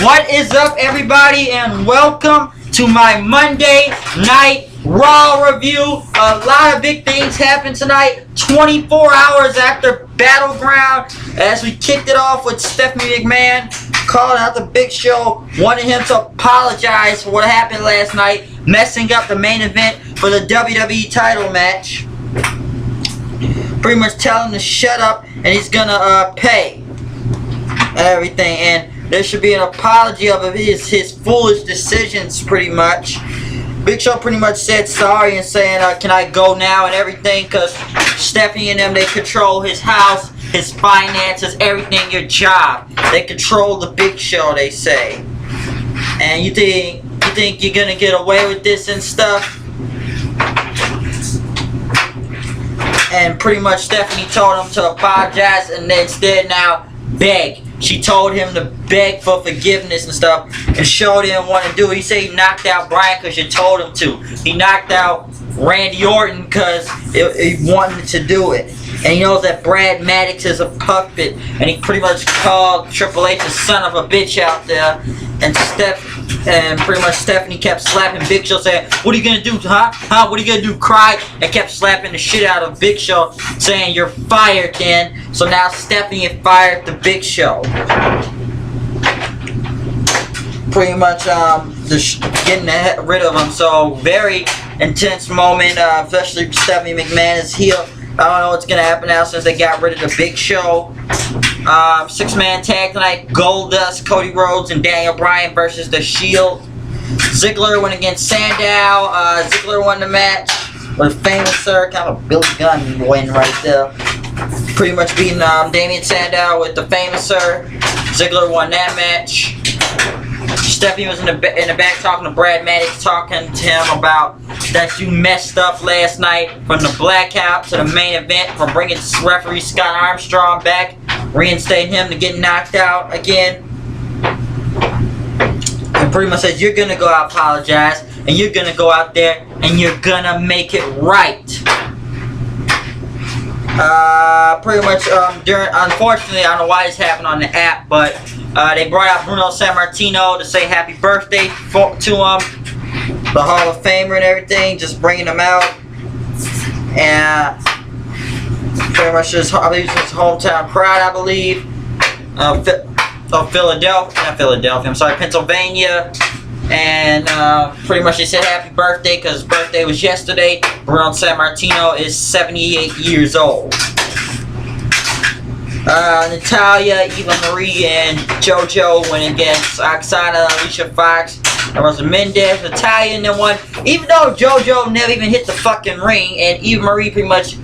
What is up, everybody, and welcome to my Monday Night Raw review. A lot of big things happened tonight, 24 hours after Battleground, as we kicked it off with Stephanie McMahon calling out the Big Show, wanting him to apologize for what happened last night, messing up the main event for the WWE title match. Pretty much telling him to shut up, and he's gonna pay everything, and there should be an apology of his foolish decisions, pretty much. Big Show pretty much said sorry and saying, can I go now and everything, because Stephanie and them, they control his house, his finances, everything, your job. They control the Big Show, they say. And you think you're gonna get away with this and stuff? And pretty much Stephanie told him to apologize and instead now beg. She told him to beg for forgiveness and stuff and showed him what to do. He said he knocked out Bryan because you told him to. He knocked out Randy Orton because he wanted to do it. And he knows that Brad Maddox is a puppet, and he pretty much called Triple H a son of a bitch out there. And pretty much Stephanie kept slapping Big Show, saying, "What are you gonna do, huh? What are you gonna do? Cry?" And kept slapping the shit out of Big Show, saying, "You're fired, then." So now Stephanie had fired the Big Show. Pretty much getting rid of him. So very intense moment, especially Stephanie McMahon is heel. I don't know what's gonna happen now since they got rid of the Big Show. 6-man tag tonight: Goldust, Cody Rhodes, and Daniel Bryan versus The Shield. Ziggler went against Sandow. Ziggler won the match with Famous Sir, kind of a Billy Gunn win right there. Pretty much beating Damien Sandow with the Famous Sir. Ziggler won that match. Stephanie was in the back talking to Brad Maddox, talking to him about that you messed up last night from the blackout to the main event, from bringing referee Scott Armstrong back, reinstating him to get knocked out again. And pretty much says you're gonna go out, apologize, and you're gonna go out there and you're gonna make it right. Pretty much unfortunately, I don't know why this happened on the app, but they brought out Bruno Sammartino to say happy birthday to him, the Hall of Famer and everything, just bringing him out. And pretty much his hometown crowd, I believe, Pennsylvania. And pretty much they said happy birthday because his birthday was yesterday. Bruno Sammartino is 78 years old. Natalya, Eva Marie, and JoJo went against Oksana, Alicia Fox, and Rosa Mendez. Natalya and then won, even though JoJo never even hit the fucking ring, and Eva Marie pretty much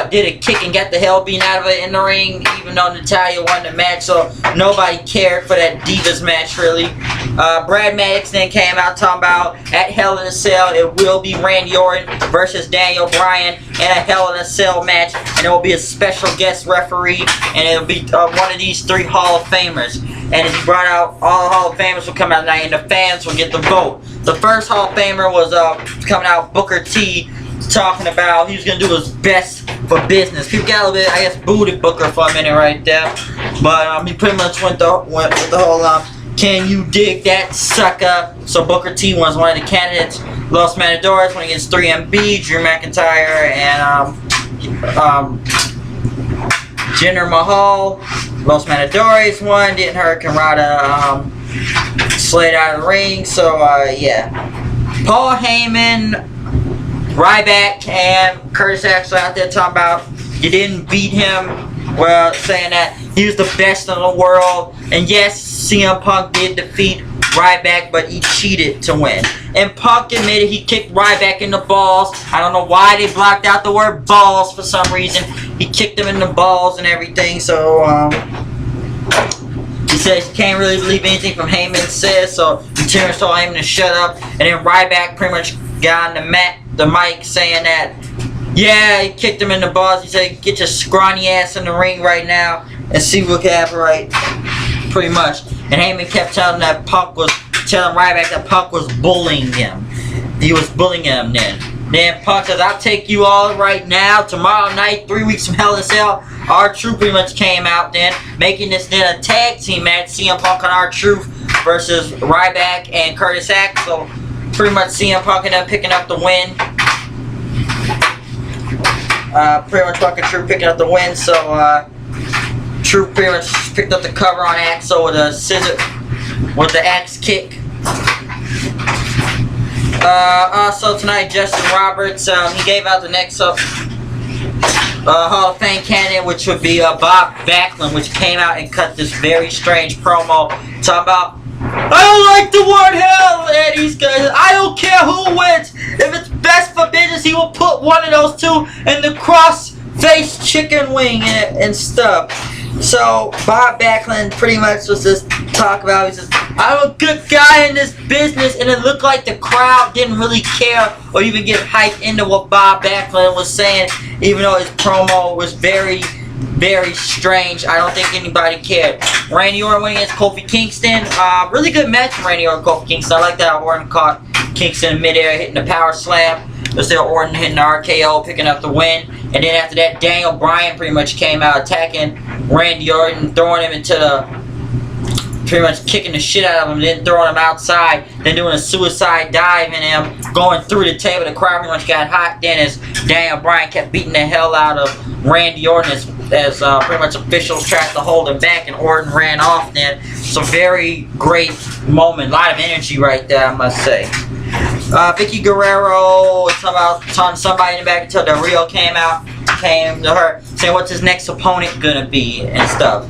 did a kick and got the hell beaten out of it in the ring, even though Natalya won the match, so nobody cared for that Divas match, really. Brad Maddox then came out talking about at Hell in a Cell, it will be Randy Orton versus Daniel Bryan in a Hell in a Cell match, and it will be a special guest referee, and it will be one of these 3 Hall of Famers. And he brought out all the Hall of Famers will come out tonight, and the fans will get the vote. The first Hall of Famer was coming out, Booker T, talking about he was going to do his best for business. People got a little bit, I guess, booed at Booker for a minute right there. But he pretty much went with the whole, can you dig that sucker? So Booker T was one of the candidates. Los Matadores went against 3MB, Drew McIntyre, and Jinder Mahal. Los Matadores won, didn't hurt Conrada slid out of the ring. So, yeah. Paul Heyman, Ryback, and Curtis Axel out there talking about you didn't beat him, well, saying that he was the best in the world. And yes, CM Punk did defeat Ryback, but he cheated to win. And Punk admitted he kicked Ryback in the balls. I don't know why they blocked out the word balls for some reason. He kicked him in the balls and everything, so he says he can't really believe anything from Heyman says, so Terrence told Heyman to shut up. And then Ryback pretty much got on the mic saying that, yeah, he kicked him in the balls. He said, get your scrawny ass in the ring right now and see what can happen, right? Pretty much. And Heyman kept telling Ryback that Punk was bullying him. He was bullying him then. Then Punk says, I'll take you all right now. Tomorrow night, 3 weeks from Hell in a Cell. R-Truth pretty much came out then, making this then a tag team match. CM Punk and R-Truth versus Ryback and Curtis Axel. Pretty much CM Punk and them picking up the win. Pretty much Punk and True picking up the win. So True pretty much picked up the cover on Axel with a scissor, with the axe kick. Also tonight, Justin Roberts, he gave out the next Hall of Fame candidate, which would be Bob Backlund, which came out and cut this very strange promo talking about, I don't like the word hell, and these guys, I don't care who wins. If it's best for business, he will put one of those two in the cross-faced chicken wing and stuff. So Bob Backlund pretty much was just talk about, he says, I'm a good guy in this business, and it looked like the crowd didn't really care or even get hyped into what Bob Backlund was saying, even though his promo was very, very strange. I don't think anybody cared. Randy Orton winning against Kofi Kingston. Really good match from Randy Orton and Kofi Kingston. I like that Orton caught Kingston in midair, hitting the power slam. There's still Orton hitting the RKO, picking up the win. And then after that, Daniel Bryan pretty much came out attacking Randy Orton, throwing him into the, pretty much kicking the shit out of him, then throwing him outside, then doing a suicide dive in him, going through the table. The crowd pretty much got hot then as Daniel Bryan kept beating the hell out of Randy Orton as pretty much officials tried to hold him back, and Orton ran off then. So very great moment, a lot of energy right there, I must say. Vicky Guerrero was talking to somebody in the back until Del Rio came to her, saying what's his next opponent gonna be and stuff.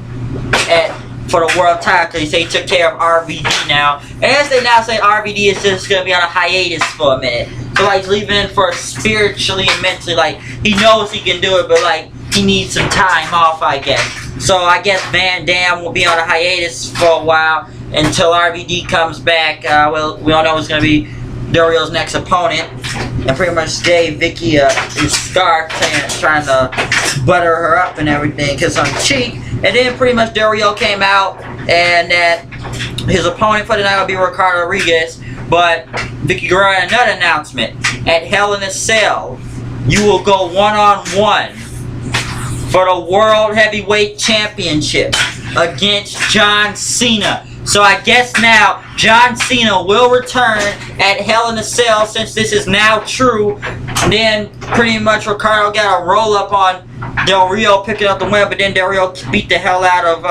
For the world title, because he said he took care of RVD now. And as they now say, RVD is just going to be on a hiatus for a minute. So, like, he's leaving for spiritually and mentally. Like, he knows he can do it, but, like, he needs some time off, I guess. So, I guess Van Dam will be on a hiatus for a while until RVD comes back. Well, we all know it's going to be Del Rio's next opponent. And pretty much gave Vicky his scarf, trying to butter her up and everything, kiss on the cheek. And then pretty much Del Rio came out and that his opponent for the night would be Ricardo Rodriguez. But Vicky Guerrero had another announcement. At Hell in a Cell, you will go one-on-one for the World Heavyweight Championship against John Cena. So I guess now John Cena will return at Hell in a Cell, since this is now true. And then pretty much Ricardo got a roll up on Del Rio picking up the win, but then Del Rio beat the hell out of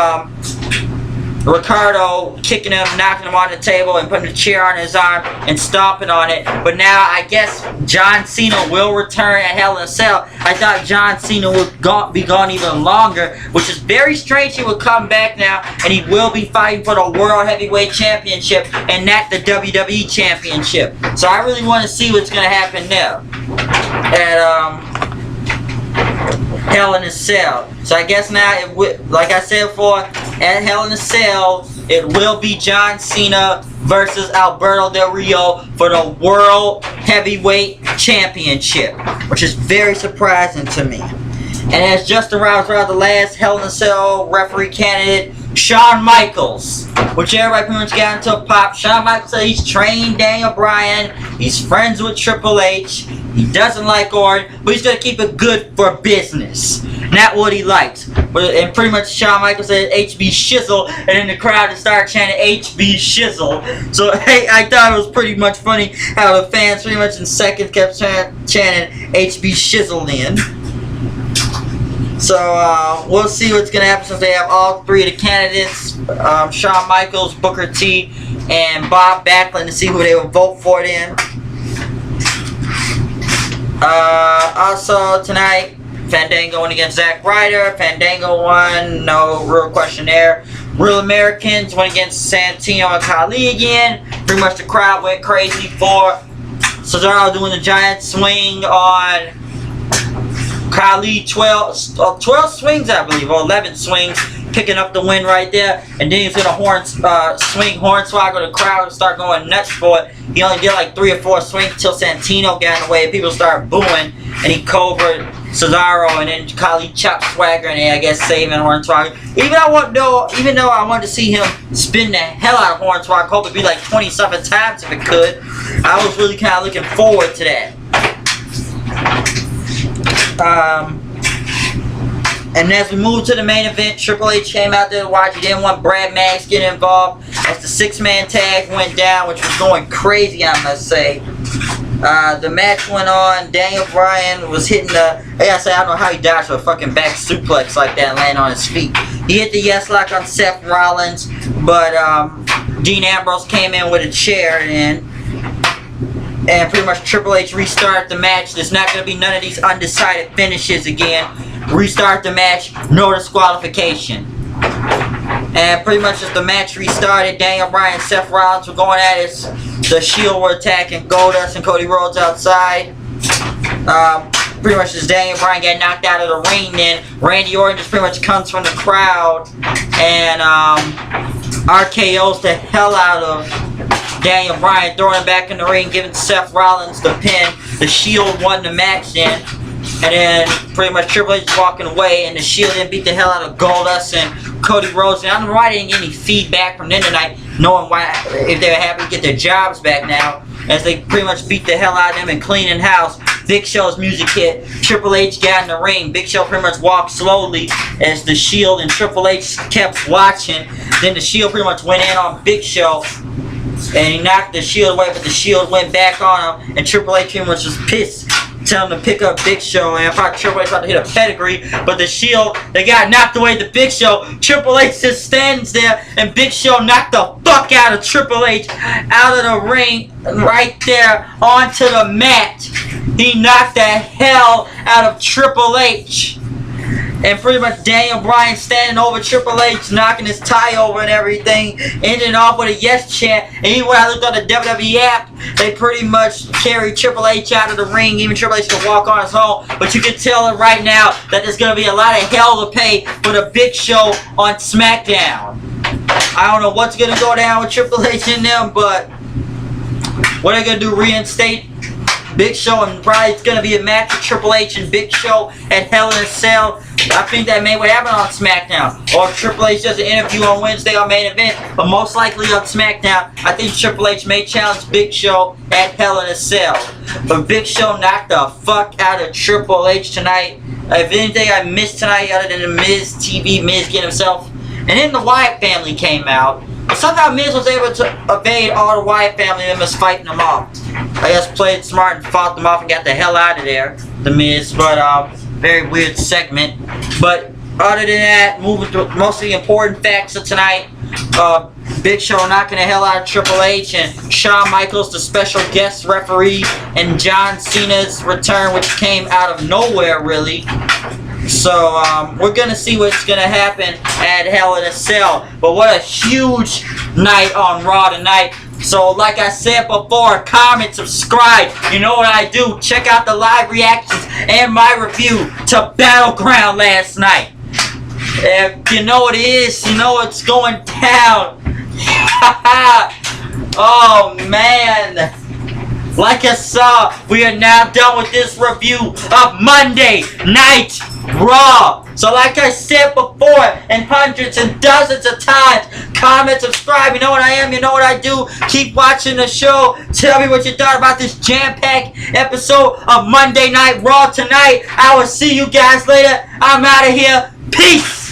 Ricardo, kicking him, knocking him on the table, and putting a chair on his arm and stomping on it. But now I guess John Cena will return at Hell in a Cell. I thought John Cena would be gone even longer, which is very strange. He would come back now, and he will be fighting for the World Heavyweight Championship and not the WWE Championship. So I really want to see what's going to happen there at Hell in a Cell. So I guess now, like I said before, at Hell in a Cell, it will be John Cena versus Alberto Del Rio for the World Heavyweight Championship, which is very surprising to me. And as Justin Roberts brought the last Hell in a Cell referee candidate, Shawn Michaels, which everybody pretty much got into a pop. Shawn Michaels said he's trained Daniel Bryan, he's friends with Triple H, he doesn't like Orton, but he's going to keep it good for business, not what he likes. And pretty much Shawn Michaels said HB Shizzle, and then the crowd just started chanting HB Shizzle. So hey, I thought it was pretty much funny how the fans pretty much in seconds kept chanting HB Shizzle in. So we'll see what's going to happen since they have all three of the candidates, Shawn Michaels, Booker T, and Bob Backlund, to see who they will vote for then. Also tonight, Fandango went against Zack Ryder. Fandango won, no real question there. Real Americans went against Santino and Khali again. Pretty much the crowd went crazy for Cesaro doing the giant swing on Khali. 12 swings, I believe, or 11 swings, picking up the win right there. And then he's gonna swing Hornswoggle. The crowd start going nuts for it. He only did like 3 or 4 swings until Santino got in the way. People start booing, and he covered Cesaro, and then Khali chopped Swagger, and I guess saving Hornswoggle. Even though I wanted to see him spin the hell out of Hornswoggle, hope it'd be like 20-something times if it could. I was really kind of looking forward to that. And as we move to the main event, Triple H came out there to watch. He didn't want Brad Max getting involved. As the 6-man tag went down, which was going crazy, I must say. The match went on. Daniel Bryan was hitting the... I gotta say, I don't know how he dodged a fucking back suplex like that and landed on his feet. He hit the yes lock on Seth Rollins, but Dean Ambrose came in with a chair and pretty much Triple H restarted the match. There's not going to be none of these undecided finishes again. Restart the match, no disqualification. And pretty much as the match restarted, Daniel Bryan and Seth Rollins were going at it. The Shield were attacking Goldust and Cody Rhodes outside. Pretty much as Daniel Bryan got knocked out of the ring, then Randy Orton just pretty much comes from the crowd and RKO's the hell out of Daniel Bryan, throwing him back in the ring, giving Seth Rollins the pin. The Shield won the match then. And then pretty much Triple H walking away, and the Shield then beat the hell out of Goldust and Cody Rhodes. And I don't know why they didn't get any feedback from them tonight, knowing why, if they were happy to get their jobs back now, as they pretty much beat the hell out of them and cleaning house. Big Show's music hit. Triple H got in the ring. Big Show pretty much walked slowly as the Shield and Triple H kept watching. Then the Shield pretty much went in on Big Show, and he knocked the Shield away, but the Shield went back on him, and Triple H pretty much was pissed, telling him to pick up Big Show, and I thought Triple H about to hit a pedigree, but the Shield, they got knocked away to Big Show. Triple H just stands there, and Big Show knocked the fuck out of Triple H out of the ring, right there onto the mat. He knocked the hell out of Triple H. And pretty much Daniel Bryan standing over Triple H, knocking his tie over and everything, ending off with a yes chant. And even when I looked on the WWE app, they pretty much carried Triple H out of the ring. Even Triple H could walk on his own. But you can tell right now that there's going to be a lot of hell to pay for the Big Show on SmackDown. I don't know what's going to go down with Triple H and them, but what are they going to do, reinstate Big Show? And probably it's going to be a match with Triple H and Big Show at Hell in a Cell. I think that may what happened on SmackDown. Or if Triple H does an interview on Wednesday on main event. But most likely on SmackDown, I think Triple H may challenge Big Show at Hell in a Cell. But Big Show knocked the fuck out of Triple H tonight. If anything I missed tonight other than the Miz TV, Miz getting himself. And then the Wyatt family came out. But somehow Miz was able to evade all the Wyatt family and was fighting them off. I guess played smart and fought them off and got the hell out of there, the Miz. But very weird segment. But other than that, moving to most of the important facts of tonight. Big Show knocking the hell out of Triple H, and Shawn Michaels, the special guest referee, and John Cena's return, which came out of nowhere really. So we're gonna see what's gonna happen at Hell in a Cell. But what a huge night on Raw tonight. So like I said before, comment, subscribe. You know what I do. Check out the live reactions and my review to Battleground last night. If you know what it is, you know what's going down. Oh man. Like I saw, we are now done with this review of Monday Night Raw. So like I said before, and hundreds and dozens of times, comment, subscribe, you know what I am, you know what I do. Keep watching the show. Tell me what you thought about this jam-packed episode of Monday Night Raw tonight. I will see you guys later. I'm out of here. Peace.